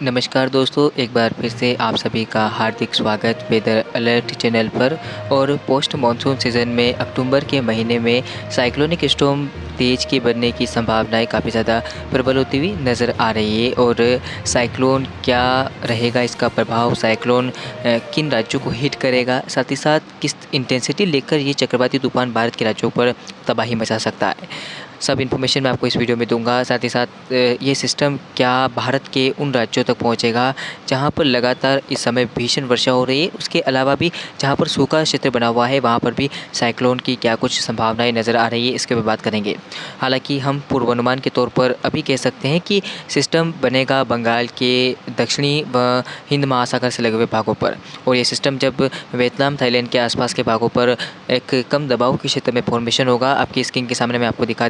नमस्कार दोस्तों, एक बार फिर से आप सभी का हार्दिक स्वागत वेदर अलर्ट चैनल पर। और पोस्ट मानसून सीज़न में अक्टूबर के महीने में साइक्लोनिक स्टॉर्म तेज के बनने की संभावनाएं काफ़ी ज़्यादा प्रबल होती हुई नज़र आ रही है। और साइक्लोन क्या रहेगा, इसका प्रभाव साइक्लोन किन राज्यों को हिट करेगा, साथ ही साथ किस इंटेंसिटी लेकर ये चक्रवाती तूफान भारत के राज्यों पर तबाही मचा सकता है, सब इन्फॉर्मेशन मैं आपको इस वीडियो में दूंगा। साथ ही साथ ये सिस्टम क्या भारत के उन राज्यों तक पहुंचेगा जहां पर लगातार इस समय भीषण वर्षा हो रही है, उसके अलावा भी जहां पर सूखा क्षेत्र बना हुआ है वहां पर भी साइक्लोन की क्या कुछ संभावनाएं नज़र आ रही है, इसके ऊपर बात करेंगे। हालांकि हम पूर्वानुमान के तौर पर अभी कह सकते हैं कि सिस्टम बनेगा बंगाल के दक्षिणी व हिंद महासागर से लगे हुए भागों पर। और ये सिस्टम जब वियतनाम थाईलैंड के आसपास के भागों पर एक कम दबाव के क्षेत्र में फॉर्मेशन होगा, आपकी स्क्रीन के सामने मैं आपको दिखा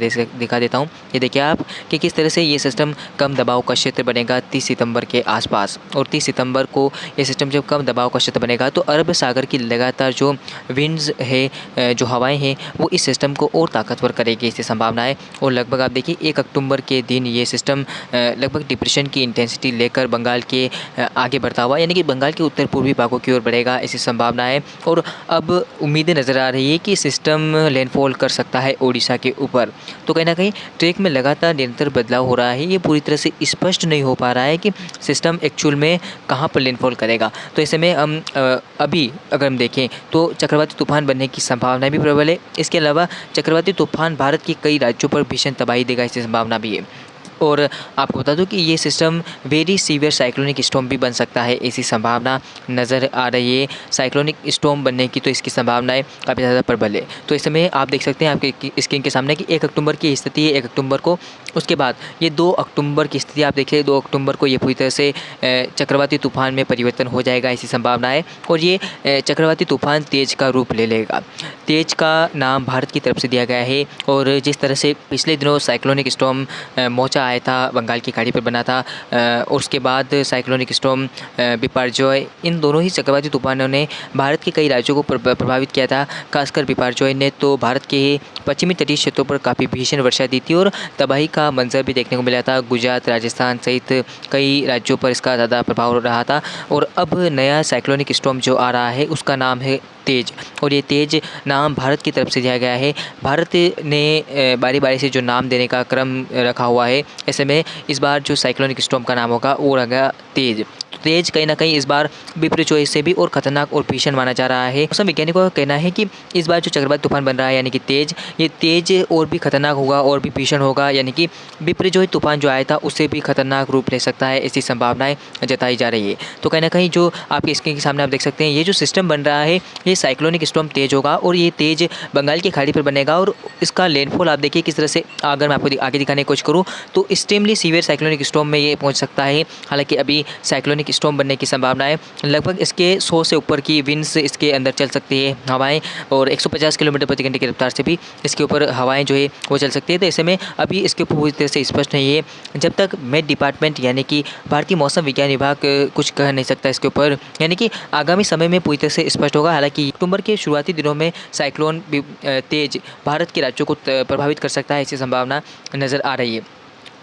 देता हूँ। ये देखिए आप कि किस तरह से ये सिस्टम कम दबाव का क्षेत्र बनेगा 30 सितंबर के आसपास। और 30 सितंबर को ये सिस्टम जब कम दबाव का क्षेत्र बनेगा तो अरब सागर की लगातार जो विंड्स है, जो हवाएं हैं, वो इस सिस्टम को और ताकतवर करेगी, इसकी संभावना है। और लगभग आप देखिए 1 अक्टूबर के दिन ये सिस्टम लगभग डिप्रेशन की इंटेंसिटी लेकर बंगाल के आगे बढ़ता हुआ, यानी कि बंगाल के उत्तर पूर्वी भागों की ओर बढ़ेगा, ऐसी संभावना है। और अब उम्मीदें नज़र आ रही है कि सिस्टम लैंडफॉल कर सकता है ओडिशा के ऊपर। तो कहीं ना कहीं ट्रैक में लगातार निरंतर बदलाव हो रहा है, ये पूरी तरह से स्पष्ट नहीं हो पा रहा है कि सिस्टम एक्चुअल में कहाँ पर लैंडफॉल करेगा। तो ऐसे में हम अभी अगर हम देखें तो चक्रवाती तूफान बनने की संभावना भी प्रबल है। इसके अलावा चक्रवाती तूफान भारत के कई राज्यों पर भीषण तबाही देगा, इसकी संभावना भी है। और आपको बता दूं कि ये system very severe cyclonic storm भी बन सकता है, ऐसी संभावना नज़र आ रही है। साइक्लोनिक स्टॉर्म बनने की तो इसकी संभावनाएं काफ़ी ज़्यादा प्रबल है। तो इस समय आप देख सकते हैं आपके स्क्रीन के सामने कि 1 अक्टूबर की स्थिति है, 1 अक्टूबर को। उसके बाद ये 2 अक्टूबर की स्थिति आप देखिए, 2 अक्टूबर को ये पूरी तरह से चक्रवाती तूफान में परिवर्तन हो जाएगा, ऐसी संभावना है। और ये चक्रवाती तूफान तेज का रूप ले लेगा। तेज का नाम भारत की तरफ से दिया गया है। और जिस तरह से पिछले दिनों साइक्लोनिक स्टॉर्म मोचा आया था, बंगाल की खाड़ी पर बना था, और उसके बाद साइक्लोनिक स्टॉर्म बिपारजॉय, इन दोनों ही चक्रवाती तूफानों ने भारत के कई राज्यों को प्रभावित किया था। खासकर बिपारजॉय ने तो भारत के पश्चिमी तटीय क्षेत्रों पर काफ़ी भीषण वर्षा दी थी और तबाही का मंजर भी देखने को मिला था। गुजरात, राजस्थान सहित कई राज्यों पर इसका ज़्यादा प्रभाव रहा था। और अब नया साइक्लोनिक स्टॉर्म जो आ रहा है उसका नाम है तेज। और ये तेज नाम भारत की तरफ से दिया गया है। भारत ने बारी बारी से जो नाम देने का क्रम रखा हुआ है, ऐसे में इस बार जो साइक्लोनिक स्टॉर्म का नाम होगा वो रहेगा तेज। तो तेज कहीं ना कहीं इस बार बिपरजॉय से भी और खतरनाक और भीषण माना जा रहा है। मौसम वैज्ञानिकों का कहना है कि इस बार जो चक्रवाती तूफान बन रहा है यानी कि तेज, ये तेज और भी खतरनाक होगा और भी भीषण होगा, यानी कि बिपरजॉय तूफान जो आया था उससे भी खतरनाक रूप ले सकता है, ऐसी संभावनाएं जताई जा रही है। तो कहीं ना कहीं जो आपके स्क्रीन के सामने आप देख सकते हैं, ये जो सिस्टम बन रहा है ये साइक्लोनिक स्टॉर्म तेज होगा और ये तेज बंगाल की खाड़ी पर बनेगा। और इसका लैंडफॉल आप देखिए किस तरह से, अगर मैं आपको आगे दिखाने की कोशिश करूँ तो एक्सट्रीमली सीवियर साइक्लोनिक स्टॉर्म में ये पहुंच सकता है। हालांकि अभी साइक्लोनिक स्टॉर्म बनने की संभावना है, लगभग इसके 100 से ऊपर की विंड्स इसके अंदर चल सकती है हवाएं, और 150 किलोमीटर प्रति घंटे की रफ्तार से भी इसके ऊपर हवाएं जो है वो चल सकती है। तो ऐसे में अभी इसके ऊपर पूरी तरह से स्पष्ट नहीं है, जब तक मेट डिपार्टमेंट यानी कि भारतीय मौसम विज्ञान विभाग कुछ कह नहीं सकता इसके ऊपर, यानी कि आगामी समय में पूरी तरह से स्पष्ट होगा। हालांकि अक्टूबर के शुरुआती दिनों में साइक्लोन तेज भारत के राज्यों को प्रभावित कर सकता है, ऐसी संभावना नज़र आ रही है।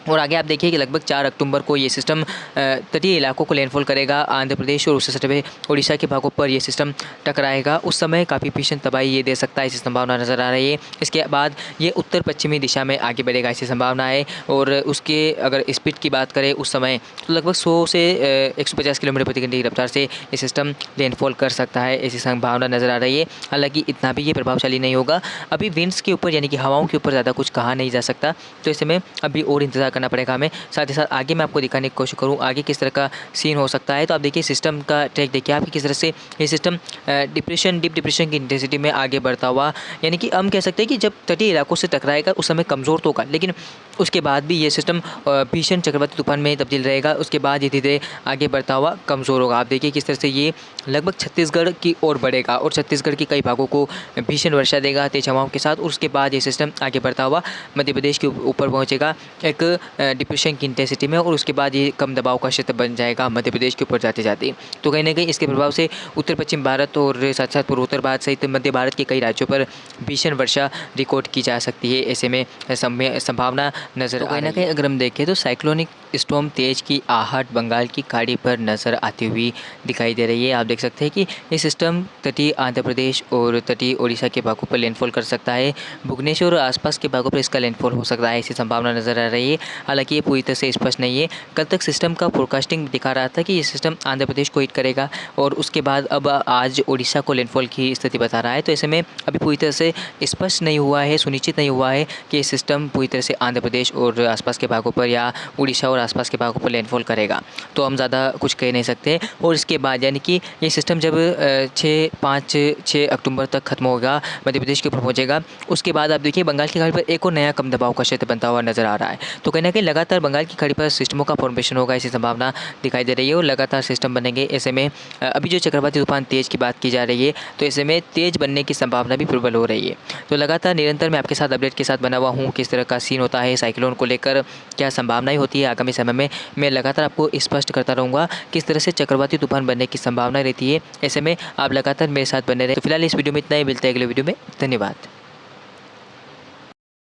और आगे आप देखिए कि लगभग 4 अक्टूबर को ये सिस्टम तटीय इलाकों को लैंडफॉल करेगा। आंध्र प्रदेश और उससे सटे हुए उड़ीसा के भागों पर ये सिस्टम टकराएगा। उस समय काफ़ी भीषण तबाही ये दे सकता है, ऐसी संभावना नज़र आ रही है। इसके बाद ये उत्तर पश्चिमी दिशा में आगे बढ़ेगा, ऐसी संभावना है। और उसके अगर स्पीड की बात करें उस समय तो लगभग 100 से 150 किलोमीटर प्रति घंटे की रफ्तार से ये सिस्टम लैंडफॉल कर सकता है, ऐसी संभावना नज़र आ रही है। हालाँकि इतना भी ये प्रभावशाली नहीं होगा। अभी विंड्स के ऊपर यानी कि हवाओं के ऊपर ज़्यादा कुछ कहा नहीं जा सकता, तो इस समय अभी और इंतजार करना पड़ेगा हमें। साथ ही साथ आगे मैं आपको दिखाने की कोशिश करूँ आगे किस तरह का सीन हो सकता है। तो आप देखिए सिस्टम का ट्रैक देखिए आप किस तरह से ये सिस्टम डीप डिप्रेशन की इंटेंसिटी में आगे बढ़ता हुआ, यानी कि हम कह सकते हैं कि जब तटीय इलाकों से टकराएगा उस समय कमज़ोर तो होगा, लेकिन उसके बाद भी ये सिस्टम भीषण चक्रवाती तूफान में तब्दील रहेगा। उसके बाद ये धीरे आगे बढ़ता हुआ कमज़ोर होगा। आप देखिए किस तरह से ये लगभग छत्तीसगढ़ की ओर बढ़ेगा और छत्तीसगढ़ के कई भागों को भीषण वर्षा देगा तेज हवाओं के साथ। और उसके बाद ये सिस्टम आगे बढ़ता हुआ मध्य प्रदेश के ऊपर पहुँचेगा एक डिप्रेशन की इंटेंसिटी में, और उसके बाद ये कम दबाव का क्षेत्र बन जाएगा मध्य प्रदेश के ऊपर जाते जाते। तो कहीं ना कहीं इसके प्रभाव से उत्तर पश्चिम भारत और साथ साथ पूर्वोत्तर भारत सहित मध्य भारत के कई राज्यों पर भीषण वर्षा रिकॉर्ड की जा सकती है। ऐसे में संभावना नज़र आ रही है। कहीं ना कहीं अगर हम देखें तो साइक्लोनिक स्टॉर्म तेज की आहट बंगाल की खाड़ी पर नज़र आती हुई दिखाई दे रही है। आप देख सकते हैं कि ये सिस्टम तटीय आंध्र प्रदेश और तटीय ओडिशा के भागों पर लैंडफॉल कर सकता है। भुवनेश्वर और आसपास के भागों पर इसका लैंडफॉल हो सकता है, ऐसी संभावना नज़र आ रही है। हालांकि ये पूरी तरह से स्पष्ट नहीं है। कल तक सिस्टम का फोरकास्टिंग दिखा रहा था कि ये सिस्टम आंध्र प्रदेश को हिट करेगा और उसके बाद अब आज ओडिशा को लैंडफॉल की स्थिति बता रहा है। तो ऐसे में अभी पूरी तरह से स्पष्ट नहीं हुआ है, सुनिश्चित नहीं हुआ है कि ये सिस्टम पूरी तरह से आंध्र प्रदेश और आसपास के भागों पर या उड़ीसा और आसपास के भागों पर लैंडफॉल करेगा। तो हम ज़्यादा कुछ कह नहीं सकते। और इसके बाद यानी कि ये सिस्टम जब 6 अक्टूबर तक खत्म होगा, मध्य प्रदेश के ऊपर पहुँचेगा, उसके बाद आप देखिए बंगाल की खाड़ी पर एक और नया कम दबाव का क्षेत्र बनता हुआ नजर आ रहा है। तो कहीं ना कहीं लगातार बंगाल की खाड़ी पर सिस्टमों का फॉर्मेशन होगा, ऐसी संभावना दिखाई दे रही है और लगातार सिस्टम बनेंगे। ऐसे में अभी जो चक्रवाती तूफान तेज की बात की जा रही है, तो ऐसे में तेज बनने की संभावना भी प्रबल हो रही है। तो लगातार निरंतर मैं आपके साथ अपडेट के साथ बना हुआ हूँ, किस तरह का सीन होता है साइक्लोन को लेकर, क्या संभावनाएं होती है आगामी समय में, मैं लगातार आपको स्पष्ट करता रहूँगा किस तरह से चक्रवाती तूफान बनने की संभावना रहती है। ऐसे में आप लगातार मेरे साथ बने रहे। तो फिलहाल इस वीडियो में इतना ही, मिलते हैं अगले वीडियो में। धन्यवाद।